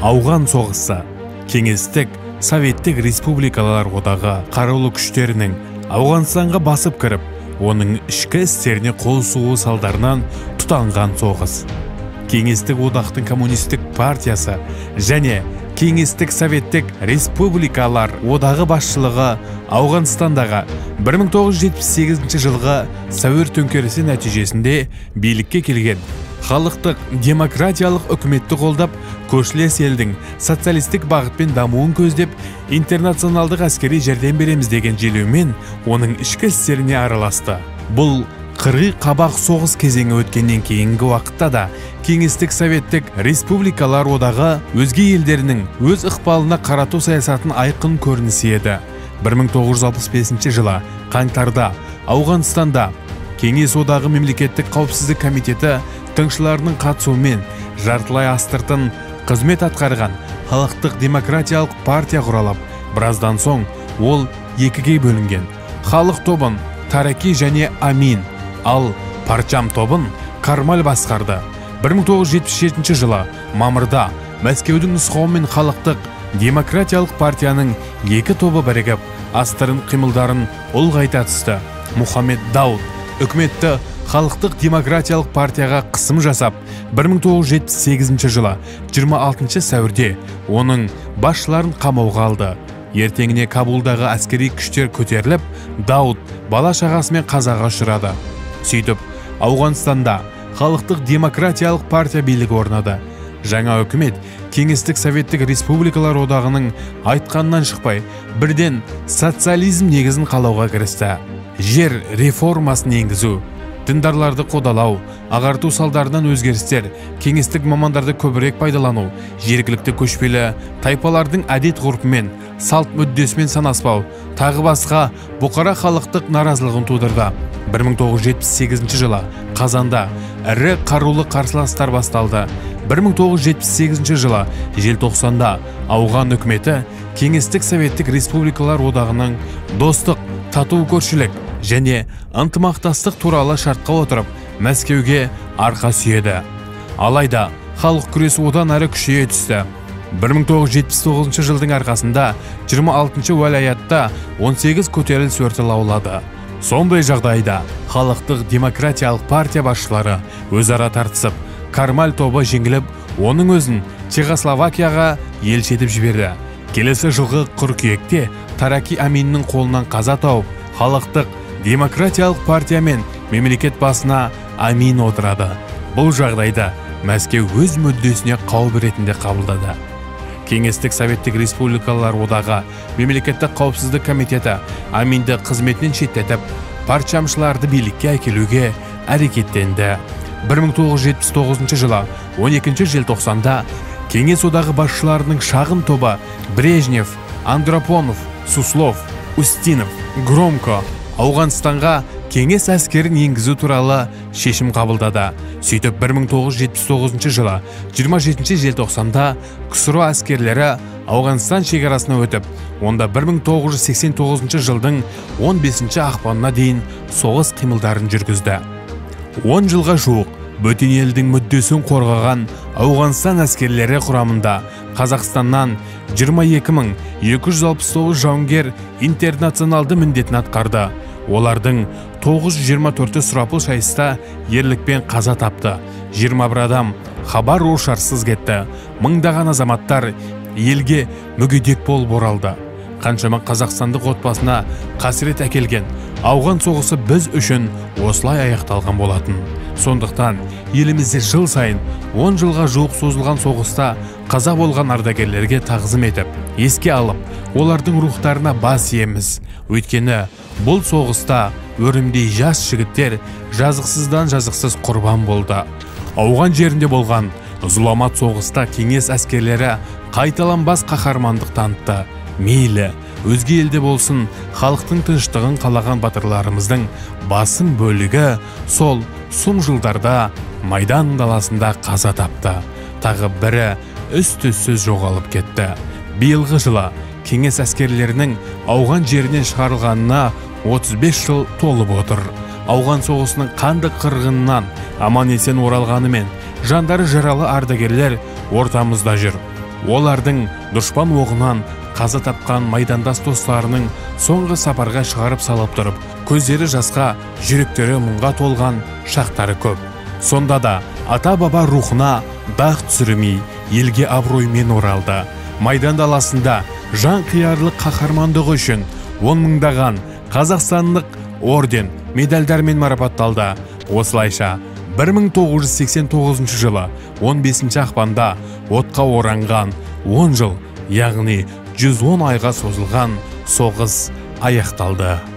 Ауған соғысы кеңестік Советтік Республикалар одағы қарулы күштерінің Ауғанстанға басып кіріп, оның ішкі істеріне қол сұғу салдарынан тұтанған соғыс. Кеңестік одақтың коммунистік партиясы және Кеңестік Советтік Республикалар одағы басшылығы Ауғанстандағы 1978 жылғы сәуір төңкерісі нәтижесінде билікке келген халықтық демократиялық үкіметті қолдап, көршілес елдің социалистік бағытпен дамуын көздеп, интернационалдық әскери жәрдем береміз деген желеумен оның ішкі істеріне араласты. Бұл қырғи қабақ соғыс кезеңі өткеннен кейінгі уақытта да Кеңестік Советтік Республикалар одағы өзге елдерінің өз ықпалына қарату саясатын айқын көрінісі еді. 1965 жылы қаңтарда Ауғанстанда Кеңес одағы мемлекеттік қауіпсіздік комитеті тыңшыларының қатысуымен жартылай астыртын қызмет атқарған халықтық демократиялық партия құралып, біраздан соң ол екіге бөлінген. Халық тобын Тараки және Амин, ал Парчам тобын Кармаль басқарды. 1977 жылы мамырда Мәскеудің нұсқауымен халықтық демократиялық партияның екі тобы бірігіп, астырын қимылдарын ұлғайта түсті. Мұхаммед Дауд үкіметті халықтық демократиялық партияға қысым жасап, 1978 жылы 26 сәуірде оның басшыларын қамауға алды. Ертеңіне Кабулдағы әскери күштер көтеріліп, Дауд бала шағасымен қазаға ұшырады. Сөйтіп, Ауғанстанда халықтық демократиялық партия билігі орнады. Жаңа үкімет Кеңестік Советтік Республикалар одағының айтқаннан шықпай, бірден социализм негізін қалауға кірісті. Жер реформасын енгізу, діндарларды қодалау, ағарту салдарынан өзгерістер, кеңестік мамандарды көбірек пайдалану, жергілікті көшпелі тайпалардың әдет-ғұрпымен, салт мүддесімен санаспау, тағы басқа бұқара халықтық наразылығын тудырды. 1978 жылы қазанда ірі қарулы қарсыластар басталды. 1978 жылы желтоқсанда Ауған үкіметі Кеңестік Советтік Республикалар одағының достық, тату көршілік және ынтымақтастық туралы шартқа отырып, Мәскеуге арқа сүйеді. Алайда халық күресі одан әрі күшейе түсті. 1979 жылдың арқасында 26 уәлаятта 18 көтеріліс өрті лаулады. Сондай жағдайда халықтық демократиялық партия басшылары өзара тартысып, Кармаль тобы жеңіліп, оның өзін Чехословакияға елші етіп жіберді. Келесі жылғы қыркүйекте Тараки Аминнің қолынан қаза тауып, халықтық демократиялық партия мен мемлекет басына Амин отырады. Бұл жағдайда Мәскеу өз мүддесіне қауіп ретінде қабылдады. Кеңестік Советтік Республикалар одағы мемлекеттік қауіпсіздік комитеті Аминді қызметінен шеттетіп, партиямшыларды билікке әкелуге әрекеттенді. 1979 жылы 12 желтоқсанда Кеңес одағы басшыларының шағын тобы Брежнев, Андропонов, Суслов, Устинов, Громко Ауғанстанға кеңес әскерін енгізу туралы шешім қабылдады. Сөйтіп 1979 жылы 27 желтоқсанда КСРО әскерлері Ауғанстан шекарасына өтіп, онда 1989 жылдың 15 ақпанына дейін соғыс қимылдарын жүргізді. 10 жылға жуық бөтен елдің мүддесін қорғаған Ауғанстан әскерлері құрамында Қазақстаннан 22.269 жауынгер интернационалды міндетін атқарды. Олардың 924 сұрапыл шайыста ерлікпен қаза тапты. 21 адам хабар ошарсыз кетті. Мыңдаған азаматтар елге мүгедек болып оралды. Қаншама қазақстандық отбасына қасірет әкелген Ауған соғысы біз үшін осылай аяқталған болатын. Сондықтан елімізде жыл сайын 10 жылға жуық созылған соғыста қаза болған ардагерлерге тағзым етіп, еске алып, олардың рухтарына бас иеміз. Өйткені бұл соғыста өрімдей жас жігіттер жазықсыздан жазықсыз құрбан болды. Ауған жерінде болған зұламат соғыста кеңес әскерлері қайталанбас қаһармандық танытты. Мейлі, өзге елде болсын, халықтың тыныштығын қалаған батырларымыздың басым бөлігі сол сұм жылдарда Майдан даласында қаза тапты. Тағы бірі үсті-үстіз жоғалып кетті. Биылғы жылы кеңес әскерлерінің Ауған жерінен шығарылғанына 35 жыл толып отыр. Ауған соғысының қанды қырғынынан аман есен оралғанымен жандары жаралы ардагерлер ортамызда жүр. олардың дұшпан оғынан қаза тапқан майдандас достарының соңғы сапарға шығарып салып тұрып, көздері жасқа, жүректері мұңға толған шақтары көп. Сонда да ата-баба рухына дақ түсірмей, елге абыроймен оралды. Майдан даласында жан қиярлық қаһармандығы үшін 10 мыңдаған қазақстандық орден, медальдармен марапатталды. Осылайша 1989 жылы 15 ақпанда отқа оранған 10 жыл, яғни 110 айға созылған соғыс аяқталды.